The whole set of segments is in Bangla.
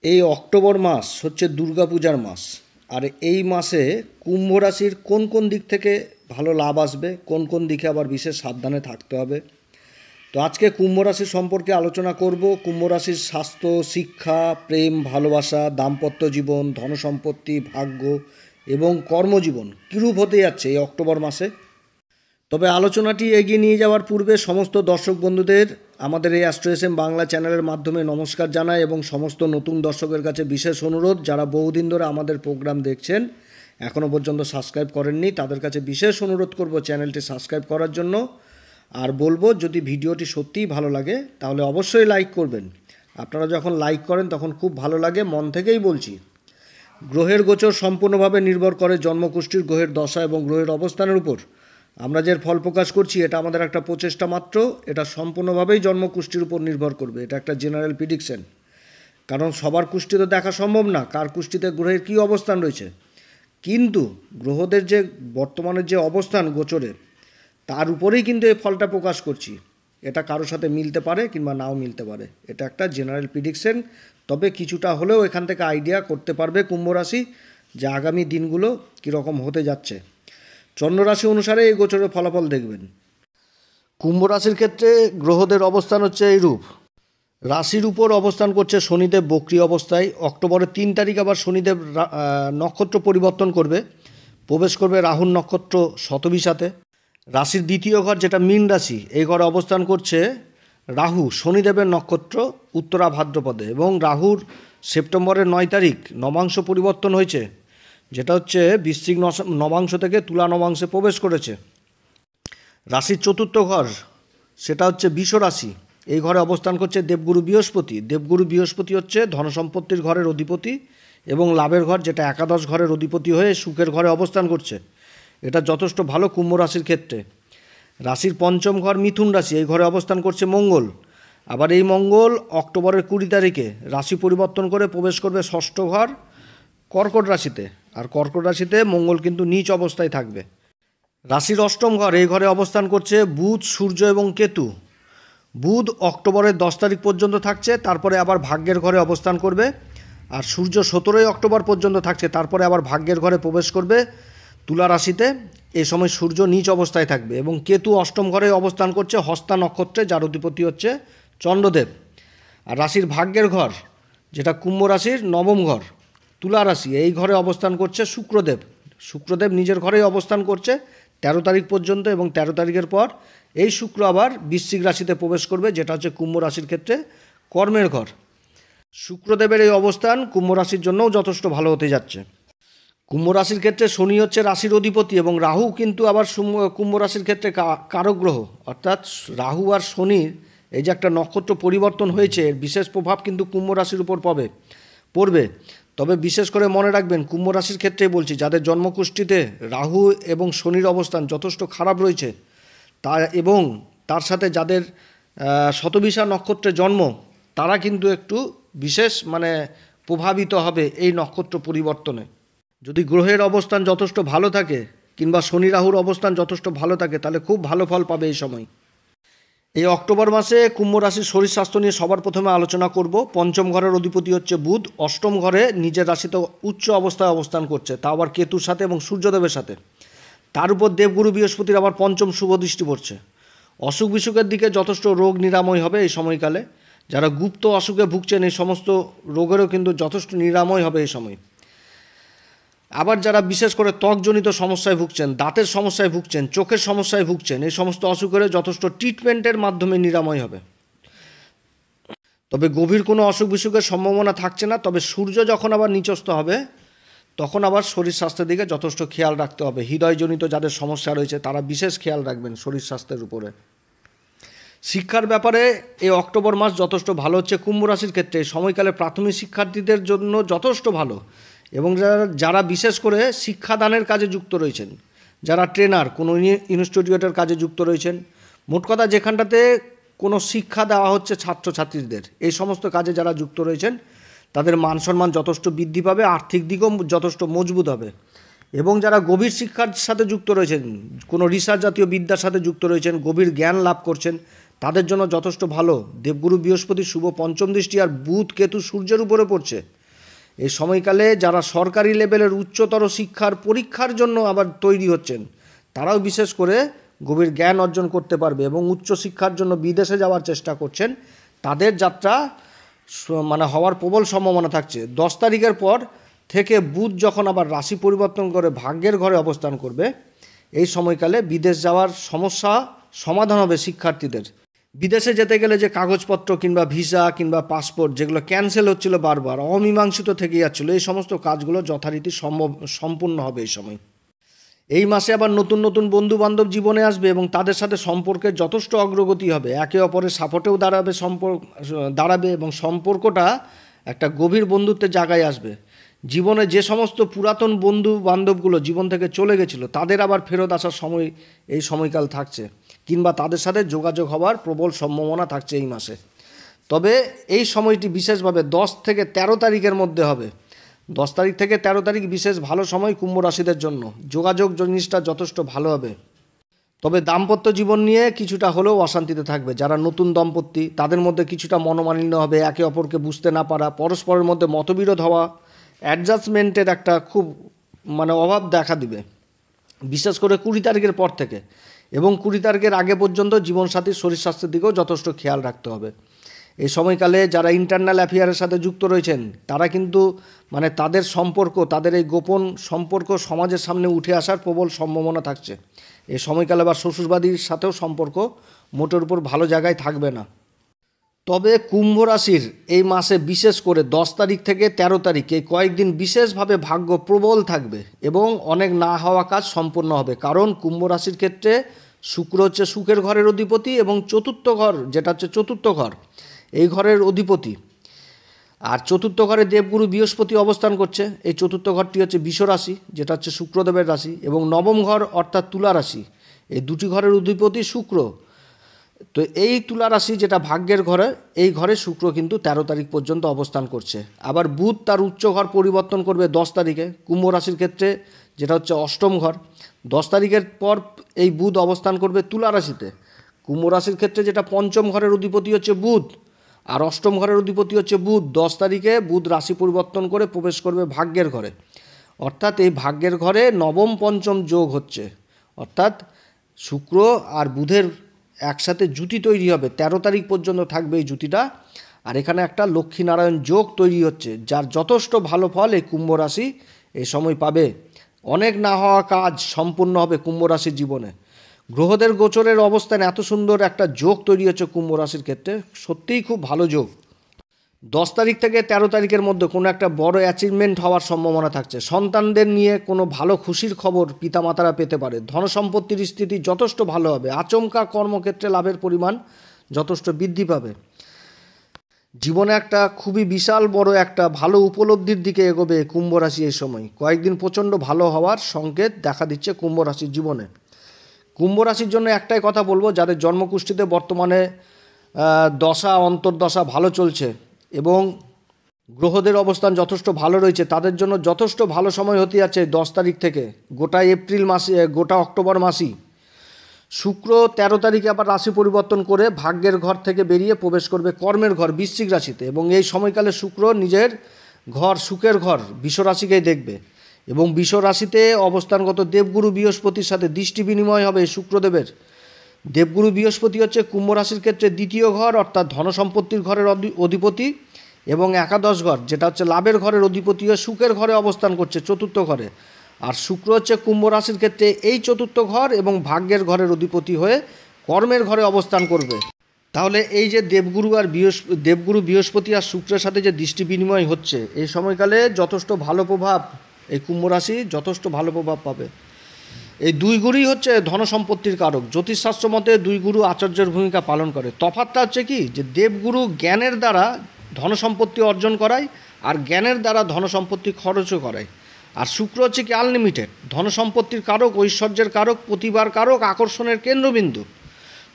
এই অক্টোবর মাস হচ্ছে দুর্গাপূজার মাস। আর এই মাসে কুম্ভ রাশির কোন কোন দিক থেকে ভালো লাভ আসবে, কোন কোন দিকে আবার বিশেষ সাবধানে থাকতে হবে। তো আজকে কুম্ভ রাশি সম্পর্কে আলোচনা করব। কুম্ভ রাশির স্বাস্থ্য, শিক্ষা, প্রেম, ভালোবাসা, দাম্পত্য জীবন, ধনসম্পত্তি, ভাগ্য এবং কর্মজীবন কীরূপ হতে যাচ্ছে এই অক্টোবর মাসে। তবে আলোচনাটি এগিয়ে নিয়ে যাওয়ার পূর্বে সমস্ত দর্শক বন্ধুদের আমাদের এই অ্যাস্ট্রো এস এম বাংলা চ্যানেলের মাধ্যমে নমস্কার জানাই এবং সমস্ত নতুন দর্শকের কাছে বিশেষ অনুরোধ, যারা বহুদিন ধরে আমাদের প্রোগ্রাম দেখছেন এখনও পর্যন্ত সাবস্ক্রাইব করেননি তাদের কাছে বিশেষ অনুরোধ করব চ্যানেলটি সাবস্ক্রাইব করার জন্য। আর বলবো, যদি ভিডিওটি সত্যিই ভালো লাগে তাহলে অবশ্যই লাইক করবেন। আপনারা যখন লাইক করেন তখন খুব ভালো লাগে, মন থেকেই বলছি। গ্রহের গোচর সম্পূর্ণভাবে নির্ভর করে জন্মকুষ্ঠির গ্রহের দশা এবং গ্রহের অবস্থানের উপর। আমরা যে ফল প্রকাশ করছি এটা আমাদের একটা প্রচেষ্টা মাত্র, এটা সম্পূর্ণভাবেই জন্মকুষ্ঠির উপর নির্ভর করবে। এটা একটা জেনারেল প্রিডিকশন, কারণ সবার কুষ্ঠি তো দেখা সম্ভব না, কার কুষ্ঠিতে গ্রহের কী অবস্থান রয়েছে। কিন্তু গ্রহদের যে বর্তমানের যে অবস্থান গোচরে, তার উপরেই কিন্তু এই ফলটা প্রকাশ করছি। এটা কারোর সাথে মিলতে পারে কিংবা নাও মিলতে পারে, এটা একটা জেনারেল প্রিডিকশন। তবে কিছুটা হলেও এখান থেকে আইডিয়া করতে পারবে কুম্ভ রাশি যে আগামী দিনগুলো কীরকম হতে যাচ্ছে। চন্দ্ররাশি অনুসারে এই গোচরের ফলাফল দেখবেন। কুম্ভ রাশির ক্ষেত্রে গ্রহদের অবস্থান হচ্ছে এইরূপ। রাশির উপর অবস্থান করছে শনিদেব বক্রী অবস্থায়। অক্টোবরের 3 তারিখ আবার শনিদেব নক্ষত্র পরিবর্তন করবে, প্রবেশ করবে রাহুর নক্ষত্র শতবিশাতে। রাশির দ্বিতীয় ঘর যেটা মীন রাশি, এই ঘরে অবস্থান করছে রাহু শনিদেবের নক্ষত্র উত্তরা ভাদ্রপদে। এবং রাহুর সেপ্টেম্বরের 9 তারিখ নবাংশ পরিবর্তন হয়েছে, যেটা হচ্ছে বৃশ্চিক নবাংশ থেকে তুলা নবাংশে প্রবেশ করেছে। রাশির চতুর্থ ঘর সেটা হচ্ছে বৃষ রাশি, এই ঘরে অবস্থান করছে দেবগুরু বৃহস্পতি। দেবগুরু বৃহস্পতি হচ্ছে ধনসম্পত্তির ঘরের অধিপতি এবং লাভের ঘর, যেটা একাদশ ঘরের অধিপতি হয়ে সুখের ঘরে অবস্থান করছে। এটা যথেষ্ট ভালো কুম্ভ রাশির ক্ষেত্রে। রাশির পঞ্চম ঘর মিথুন রাশি, এই ঘরে অবস্থান করছে মঙ্গল। আবার এই মঙ্গল অক্টোবরের 20 তারিখে রাশি পরিবর্তন করে প্রবেশ করবে ষষ্ঠ ঘর কর্কট রাশিতে। আর কর্কট রাশিতে মঙ্গল কিন্তু নীচ অবস্থায় থাকবে। রাশির অষ্টম ঘর, এই ঘরে অবস্থান করছে বুধ, সূর্য এবং কেতু। বুধ অক্টোবরের 10 তারিখ পর্যন্ত থাকছে, তারপরে আবার ভাগ্যের ঘরে অবস্থান করবে। আর সূর্য 17 অক্টোবর পর্যন্ত থাকছে, তারপরে আবার ভাগ্যের ঘরে প্রবেশ করবে তুলা রাশিতে। এই সময় সূর্য নীচ অবস্থায় থাকবে এবং কেতু অষ্টম ঘরে অবস্থান করছে হস্তা নক্ষত্রে, যার অধিপতি হচ্ছে চন্দ্রদেব। আর রাশির ভাগ্যের ঘর যেটা কুম্ভ রাশির নবম ঘর তুলা রাশি, এই ঘরে অবস্থান করছে শুক্রদেব। শুক্রদেব নিজের ঘরেই অবস্থান করছে 13 তারিখ পর্যন্ত, এবং 13 তারিখের পর এই শুক্র আবার বৃশ্চিক রাশিতে প্রবেশ করবে, যেটা হচ্ছে কুম্ভ রাশির ক্ষেত্রে কর্মের ঘর। শুক্রদেবের এই অবস্থান কুম্ভ রাশির জন্যও যথেষ্ট ভালো হতে যাচ্ছে। কুম্ভ রাশির ক্ষেত্রে শনি হচ্ছে রাশির অধিপতি এবং রাহু কিন্তু আবার কুম্ভ রাশির ক্ষেত্রে কারক গ্রহ। অর্থাৎ রাহু আর শনির এই যে একটা নক্ষত্র পরিবর্তন হয়েছে, এর বিশেষ প্রভাব কিন্তু কুম্ভ রাশির উপর পড়বে। তবে বিশেষ করে মনে রাখবেন, কুম্ভ রাশির ক্ষেত্রে বলছি, যাদের জন্মকুষ্ঠিতে রাহু এবং শনির অবস্থান যথেষ্ট খারাপ রয়েছে এবং তার সাথে যাদের শতবিশা নক্ষত্রে জন্ম, তারা কিন্তু একটু বিশেষ প্রভাবিত হবে এই নক্ষত্র পরিবর্তনে। যদি গ্রহের অবস্থান যথেষ্ট ভালো থাকে কিংবা শনি রাহুর অবস্থান যথেষ্ট ভালো থাকে, তাহলে খুব ভালো ফল পাবে এই সময়। এই অক্টোবর মাসে কুম্ভ রাশির শরীর স্বাস্থ্য নিয়ে সবার প্রথমে আলোচনা করব। পঞ্চম ঘরের অধিপতি হচ্ছে বুধ, অষ্টম ঘরে নিজের রাশিতে উচ্চ অবস্থায় অবস্থান করছে, তা আবার কেতুর সাথে এবং সূর্যদেবের সাথে। তার উপর দেবগুরু বৃহস্পতির আবার পঞ্চম শুভ দৃষ্টি পড়ছে। অসুখ বিসুখের দিকে যথেষ্ট রোগ নিরাময় হবে এই সময়কালে। যারা গুপ্ত অসুখে ভুগছেন, এই সমস্ত রোগেরও কিন্তু যথেষ্ট নিরাময় হবে এই সময়। আবার যারা বিশেষ করে ত্বকজনিত সমস্যায় ভুগছেন, দাঁতের সমস্যায় ভুগছেন, চোখের সমস্যায় ভুগছেন, এই সমস্ত অসুখের যথেষ্ট ট্রিটমেন্টের মাধ্যমে নিরাময় হবে। তবে গভীর কোনো অসুখ বিসুখের সম্ভাবনা থাকছে না। তবে সূর্য যখন আবার নিচস্থ হবে, তখন আবার শরীর স্বাস্থ্যের দিকে যথেষ্ট খেয়াল রাখতে হবে। হৃদয়জনিত যাদের সমস্যা রয়েছে তারা বিশেষ খেয়াল রাখবেন শরীর স্বাস্থ্যের উপরে। শিক্ষার ব্যাপারে এই অক্টোবর মাস যথেষ্ট ভালো হচ্ছে কুম্ভ রাশির ক্ষেত্রে। সময়কালে প্রাথমিক শিক্ষার্থীদের জন্য যথেষ্ট ভালো, এবং যারা বিশেষ করে শিক্ষাদানের কাজে যুক্ত রয়েছেন, যারা ট্রেনার, কোনো ইনস্টিটিউটের কাজে যুক্ত রয়েছেন, মোট কথা যেখানটাতে কোনো শিক্ষা দেওয়া হচ্ছে ছাত্রছাত্রীদের, এই সমস্ত কাজে যারা যুক্ত রয়েছেন তাদের মান সম্মান যথেষ্ট বৃদ্ধি পাবে, আর্থিক দিকও যথেষ্ট মজবুত হবে। এবং যারা গভীর শিক্ষার সাথে যুক্ত রয়েছেন, কোনো রিসার্চ জাতীয় বিদ্যার সাথে যুক্ত রয়েছেন, গভীর জ্ঞান লাভ করছেন, তাদের জন্য যথেষ্ট ভালো। দেবগুরু বৃহস্পতির শুভ পঞ্চম দৃষ্টি আর বুধ কেতু সূর্যের উপরে পড়ছে। এই সময়কালে যারা সরকারি লেভেলের উচ্চতর শিক্ষার পরীক্ষার জন্য আবার তৈরি হচ্ছেন, তারাও বিশেষ করে গভীর জ্ঞান অর্জন করতে পারবে, এবং উচ্চশিক্ষার জন্য বিদেশে যাওয়ার চেষ্টা করছেন, তাদের যাত্রা হওয়ার প্রবল সম্ভাবনা থাকছে। 10 তারিখের পর থেকে বুধ যখন আবার রাশি পরিবর্তন করে ভাগ্যের ঘরে অবস্থান করবে, এই সময়কালে বিদেশ যাওয়ার সমস্যা সমাধান হবে শিক্ষার্থীদের। বিদেশে যেতে গেলে যে কাগজপত্র কিংবা ভিসা কিংবা পাসপোর্ট যেগুলো ক্যান্সেল হচ্ছিল, বারবার অমীমাংসিত থেকে যাচ্ছিলো, এই সমস্ত কাজগুলো যথারীতি সম্পূর্ণ হবে এই সময়। এই মাসে আবার নতুন নতুন বন্ধু বান্ধব জীবনে আসবে এবং তাদের সাথে সম্পর্কের যথেষ্ট অগ্রগতি হবে। একে অপরের সাপোর্টেও দাঁড়াবে এবং সম্পর্কটা একটা গভীর বন্ধুত্বের জায়গায় আসবে। জীবনে যে সমস্ত পুরাতন বন্ধু বান্ধবগুলো জীবন থেকে চলে গেছিলো, তাদের আবার ফেরত আসার সময় এই সময়কাল থাকছে, কিংবা তাদের সাথে যোগাযোগ হওয়ার প্রবল সম্ভাবনা থাকছে এই মাসে। তবে এই সময়টি বিশেষভাবে 10 থেকে 13 তারিখের মধ্যে হবে। 10 তারিখ থেকে 13 তারিখ বিশেষ ভালো সময় কুম্ভ রাশিদের জন্য। যোগাযোগ জিনিসটা যথেষ্ট ভালো হবে। তবে দাম্পত্য জীবন নিয়ে কিছুটা হলেও অশান্তিতে থাকবে। যারা নতুন দম্পতি, তাদের মধ্যে কিছুটা মনোমালিন্য হবে, একে অপরকে বুঝতে না পারা, পরস্পরের মধ্যে মতবিরোধ হওয়া, অ্যাডজাস্টমেন্টের একটা খুব অভাব দেখা দিবে, বিশেষ করে 20 তারিখের পর থেকে। এবং 20 তারিখের আগে পর্যন্ত জীবনসাথীর শরীর স্বাস্থ্যের দিকেও যথেষ্ট খেয়াল রাখতে হবে। এই সময়কালে যারা ইন্টারনাল অ্যাফেয়ারের সাথে যুক্ত রয়েছেন, তারা কিন্তু তাদের সম্পর্ক, তাদের এই গোপন সম্পর্ক সমাজের সামনে উঠে আসার প্রবল সম্ভাবনা থাকছে। এই সময়কালে আবার শ্বশুরবাড়ির সাথেও সম্পর্ক মোটের উপর ভালো জায়গায় থাকবে না। তবে কুম্ভ রাশির এই মাসে বিশেষ করে 10 তারিখ থেকে 13 তারিখ এই কয়েকদিন বিশেষভাবে ভাগ্য প্রবল থাকবে এবং অনেক না হওয়া কাজ সম্পূর্ণ হবে। কারণ কুম্ভ রাশির ক্ষেত্রে শুক্র হচ্ছে সুখের ঘরের অধিপতি এবং চতুর্থ ঘর, যেটা হচ্ছে চতুর্থ ঘর, এই ঘরের অধিপতি। আর চতুর্থ ঘরে দেবগুরু বৃহস্পতি অবস্থান করছে। এই চতুর্থ ঘরটি হচ্ছে বৃষ রাশি, যেটা হচ্ছে শুক্রদেবের রাশি, এবং নবম ঘর অর্থাৎ তুলা রাশি। এই দুটি ঘরের অধিপতি শুক্র। তো এই তুলা রাশি যেটা ভাগ্যের ঘরে, এই ঘরে শুক্র কিন্তু 13 তারিখ পর্যন্ত অবস্থান করছে। আবার বুধ তার উচ্চ ঘর পরিবর্তন করবে 10 তারিখে কুম্ভ রাশির ক্ষেত্রে, যেটা হচ্ছে অষ্টম ঘর। 10 তারিখের পর এই বুধ অবস্থান করবে তুলা রাশিতে। কুম্ভ রাশির ক্ষেত্রে যেটা পঞ্চম ঘরের অধিপতি হচ্ছে বুধ, আর অষ্টম ঘরের অধিপতি হচ্ছে বুধ। 10 তারিখে বুধ রাশি পরিবর্তন করে প্রবেশ করবে ভাগ্যের ঘরে। অর্থাৎ এই ভাগ্যের ঘরে নবম পঞ্চম যোগ হচ্ছে, অর্থাৎ শুক্র আর বুধের একসাথে জুতি তৈরি হবে। 13 তারিখ পর্যন্ত থাকবে এই জুতিটা। আর এখানে একটা লক্ষ্মীনারায়ণ যোগ তৈরি হচ্ছে, যার যথেষ্ট ভালো ফল এই কুম্ভ রাশি এই সময় পাবে। অনেক না হওয়া কাজ সম্পূর্ণ হবে কুম্ভ রাশির জীবনে। গ্রহদের গোচরের অবস্থান এত সুন্দর একটা যোগ তৈরি হচ্ছে কুম্ভ রাশির ক্ষেত্রে, সত্যিই খুব ভালো যোগ। 10 তারিখ থেকে 13 তারিখের মধ্যে কোনো একটা বড় অ্যাচিভমেন্ট হওয়ার সম্ভাবনা থাকছে। সন্তানদের নিয়ে কোনো ভালো খুশির খবর পিতামাতারা পেতে পারে। ধনসম্পত্তির স্থিতি যথেষ্ট ভালো হবে। আচমকা কর্মক্ষেত্রে লাভের পরিমাণ যথেষ্ট বৃদ্ধি পাবে। জীবনে একটা খুবই বিশাল বড় একটা ভালো উপলব্ধির দিকে এগোবে কুম্ভ রাশি এই সময়। কয়েকদিন প্রচণ্ড ভালো হওয়ার সংকেত দেখা দিচ্ছে কুম্ভ রাশির জীবনে। কুম্ভ রাশির জন্য একটাই কথা বলবো, যাদের জন্মকুষ্ঠিতে বর্তমানে দশা অন্তর্দশা ভালো চলছে এবং গ্রহদের অবস্থান যথেষ্ট ভালো রয়েছে, তাদের জন্য যথেষ্ট ভালো সময় হতে যাচ্ছে 10 তারিখ থেকে গোটা এপ্রিল মাসে, গোটা অক্টোবর মাসই। শুক্র 13 তারিখে আবার রাশি পরিবর্তন করে ভাগ্যের ঘর থেকে বেরিয়ে প্রবেশ করবে কর্মের ঘর বৃশ্চিক রাশিতে, এবং এই সময়কালে শুক্র নিজের ঘর সুখের ঘর বৃষ রাশিকেই দেখবে, এবং বৃষ রাশিতে অবস্থানগত দেবগুরু বৃহস্পতির সাথে দৃষ্টি বিনিময় হবে শুক্রদেবের। দেবগুরু বৃহস্পতি হচ্ছে কুম্ভ রাশির ক্ষেত্রে দ্বিতীয় ঘর অর্থাৎ ধনসম্পত্তির ঘরের অধিপতি, এবং একাদশ ঘর যেটা হচ্ছে লাভের ঘরের অধিপতি হয়ে সুখের ঘরে অবস্থান করছে চতুর্থ ঘরে। আর শুক্র হচ্ছে কুম্ভ রাশির ক্ষেত্রে এই চতুর্থ ঘর এবং ভাগ্যের ঘরের অধিপতি হয়ে কর্মের ঘরে অবস্থান করবে। তাহলে এই যে দেবগুরু বৃহস্পতি আর শুক্রের সাথে যে দৃষ্টি বিনিময় হচ্ছে, এই সময়কালে যথেষ্ট ভালো প্রভাব এই কুম্ভ রাশি যথেষ্ট ভালো প্রভাব পাবে। এই দুই গুরুই হচ্ছে ধনসম্পত্তির কারক। জ্যোতিষশাস্ত্র মতে দুই গুরু আচার্যের ভূমিকা পালন করে। তফাৎটা হচ্ছে কি, যে দেবগুরু জ্ঞানের দ্বারা ধনসম্পত্তি অর্জন করায় আর জ্ঞানের দ্বারা ধনসম্পত্তি খরচও করায়। আর শুক্র হচ্ছে কি আনলিমিটেড, ধনসম্পত্তির কারক, ঐশ্বর্যের কারক, প্রতিভার কারক, আকর্ষণের কেন্দ্রবিন্দু।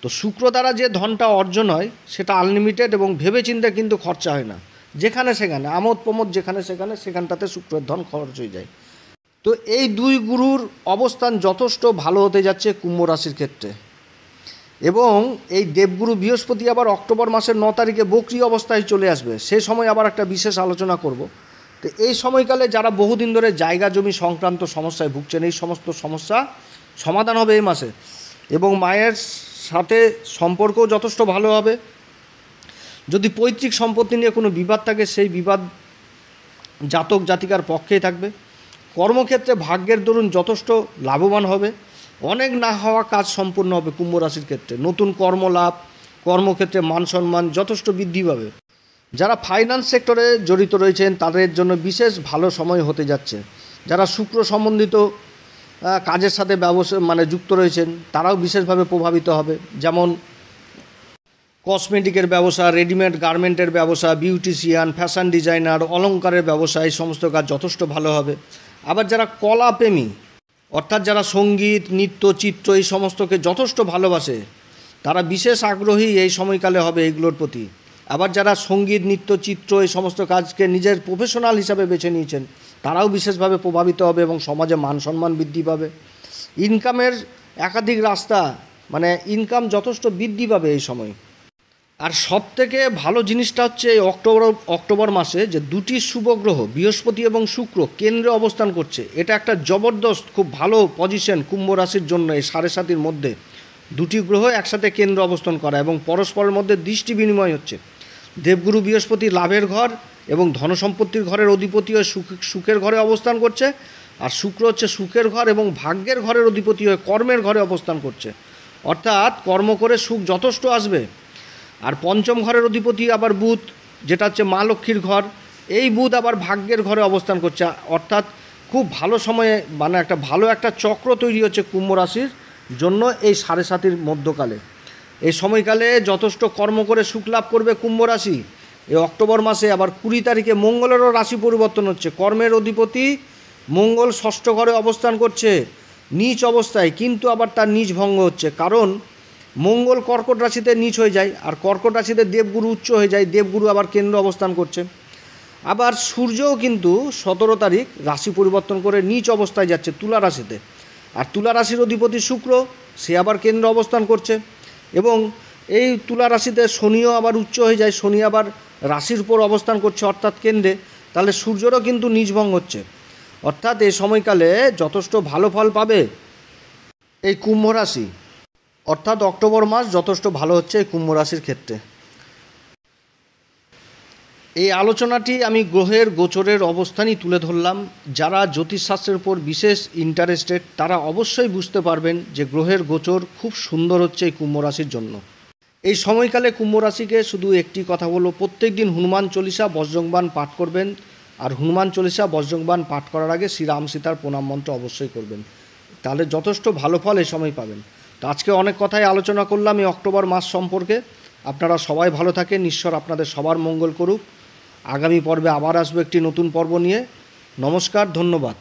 তো শুক্র দ্বারা যে ধনটা অর্জন হয় সেটা আনলিমিটেড এবং ভেবেচিন্তে কিন্তু খরচা হয় না। যেখানে সেখানে আমোদ প্রমোদ যেখানে সেখানটাতে শুক্রের ধন খরচ হয়ে যায়। তো এই দুই গুরুর অবস্থান যথেষ্ট ভালো হতে যাচ্ছে কুম্ভ রাশির ক্ষেত্রে। এবং এই দেবগুরু বৃহস্পতি আবার অক্টোবর মাসের 9 তারিখে বক্রি অবস্থায় চলে আসবে, সে সময় আবার একটা বিশেষ আলোচনা করব। তো এই সময়কালে যারা বহুদিন ধরে জায়গা জমি সংক্রান্ত সমস্যায় ভুগছেন, এই সমস্ত সমস্যা সমাধান হবে এই মাসে, এবং মায়ের সাথে সম্পর্কও যথেষ্ট ভালো হবে। যদি পৈতৃক সম্পত্তি নিয়ে কোনো বিবাদ থাকে, সেই বিবাদ জাতক জাতিকার পক্ষেই থাকবে। কর্মক্ষেত্রে ভাগ্যের দরুন যথেষ্ট লাভবান হবে। অনেক না হওয়া কাজ সম্পূর্ণ হবে কুম্ভ রাশির ক্ষেত্রে। নতুন কর্মলাভ, কর্মক্ষেত্রে মান সম্মান যথেষ্ট বৃদ্ধি পাবে। যারা ফাইন্যান্স সেক্টরে জড়িত রয়েছেন তাদের জন্য বিশেষ ভালো সময় হতে যাচ্ছে। যারা শুক্র সম্বন্ধিত কাজের সাথে যুক্ত রয়েছেন তারাও বিশেষভাবে প্রভাবিত হবে। যেমন কসমেটিকের ব্যবসা, রেডিমেড গার্মেন্টের ব্যবসা, বিউটিশিয়ান, ফ্যাশন ডিজাইনার, অলংকারের ব্যবসা, এই সমস্ত কাজ যথেষ্ট ভালো হবে। আবার যারা কলাপ্রেমী, অর্থাৎ যারা সঙ্গীত, নৃত্য, চিত্র এই সমস্তকে যথেষ্ট ভালোবাসে, তারা বিশেষ আগ্রহী এই সময়কালে হবে এইগুলোর প্রতি। আবার যারা সঙ্গীত, নৃত্য, চিত্র এই সমস্ত কাজকে নিজের প্রফেশনাল হিসাবে বেছে নিয়েছেন তারাও বিশেষভাবে প্রভাবিত হবে এবং সমাজে মান সম্মান বৃদ্ধি পাবে। ইনকামের একাধিক রাস্তা, ইনকাম যথেষ্ট বৃদ্ধি পাবে এই সময়। আর সবথেকে ভালো জিনিসটা হচ্ছে এই অক্টোবর মাসে যে দুটি শুভ গ্রহ বৃহস্পতি এবং শুক্র কেন্দ্রে অবস্থান করছে। এটা একটা জবরদস্ত খুব ভালো পজিশন কুম্ভ রাশির জন্য। এই 7.5-র মধ্যে দুটি গ্রহ একসাথে কেন্দ্র অবস্থান করা এবং পরস্পরের মধ্যে দৃষ্টি বিনিময় হচ্ছে। দেবগুরু বৃহস্পতি লাভের ঘর এবং ধনসম্পত্তির ঘরের অধিপতি হয়ে সুখের ঘরে অবস্থান করছে, আর শুক্র হচ্ছে সুখের ঘর এবং ভাগ্যের ঘরের অধিপতি হয়ে কর্মের ঘরে অবস্থান করছে। অর্থাৎ কর্ম করে সুখ যথেষ্ট আসবে। আর পঞ্চম ঘরের অধিপতি আবার বুধ, যেটা হচ্ছে মা লক্ষ্মীর ঘর, এই বুধ আবার ভাগ্যের ঘরে অবস্থান করছে। অর্থাৎ খুব ভালো সময়ে একটা চক্র তৈরি হচ্ছে কুম্ভ রাশির জন্য এই 7.5-র মধ্যকালে। এই সময়কালে যথেষ্ট কর্ম করে সুখ লাভ করবে কুম্ভ রাশি। এই অক্টোবর মাসে আবার 20 তারিখে মঙ্গলেরও রাশি পরিবর্তন হচ্ছে। কর্মের অধিপতি মঙ্গল 6ষ্ঠ ঘরে অবস্থান করছে নীচ অবস্থায়, কিন্তু আবার তার নীচ ভঙ্গ হচ্ছে, কারণ মঙ্গল কর্কট রাশিতে নীচ হয়ে যায়, আর কর্কট রাশিতে দেবগুরু উচ্চ হয়ে যায়। দেবগুরু আবার কেন্দ্র অবস্থান করছে। আবার সূর্যও কিন্তু 17 তারিখ রাশি পরিবর্তন করে নীচ অবস্থায় যাচ্ছে তুলা রাশিতে, আর তুলা রাশির অধিপতি শুক্র, সে আবার কেন্দ্র অবস্থান করছে। এবং এই তুলা রাশিতে শনিও আবার উচ্চ হয়ে যায়, শনি আবার রাশির উপর অবস্থান করছে অর্থাৎ কেন্দ্রে, তাহলে সূর্যরও কিন্তু নীচভঙ্গ হচ্ছে। অর্থাৎ এই সময়কালে যথেষ্ট ভালো ফল পাবে এই কুম্ভ রাশি। অর্থাৎ অক্টোবর মাস যথেষ্ট ভালো হচ্ছে এই কুম্ভ রাশির ক্ষেত্রে। এই আলোচনাটি আমি গ্রহের গোচরের অবস্থানই তুলে ধরলাম। যারা জ্যোতিষশাস্ত্রের উপর বিশেষ ইন্টারেস্টেড তারা অবশ্যই বুঝতে পারবেন যে গ্রহের গোচর খুব সুন্দর হচ্ছে এই কুম্ভ রাশির জন্য। এই সময়কালে কুম্ভ রাশিকে শুধু একটি কথা বলবো, প্রত্যেক দিন হনুমান চল্লিশা বজ্রংবাণ পাঠ করবেন, আর হনুমান চল্লিশা বজ্রংবাণ পাঠ করার আগে শ্রীরাম সীতার প্রণাম মন্ত্র অবশ্যই করবেন, তাহলে যথেষ্ট ভালো ফল এই সময় পাবেন। তো আজকে অনেক কথাই আলোচনা করলাম এই অক্টোবর মাস সম্পর্কে। আপনারা সবাই ভালো থাকেন, ঈশ্বর আপনাদের সবার মঙ্গল করুক। আগামী পর্বে আবার আসবো একটি নতুন পর্ব নিয়ে। নমস্কার, ধন্যবাদ।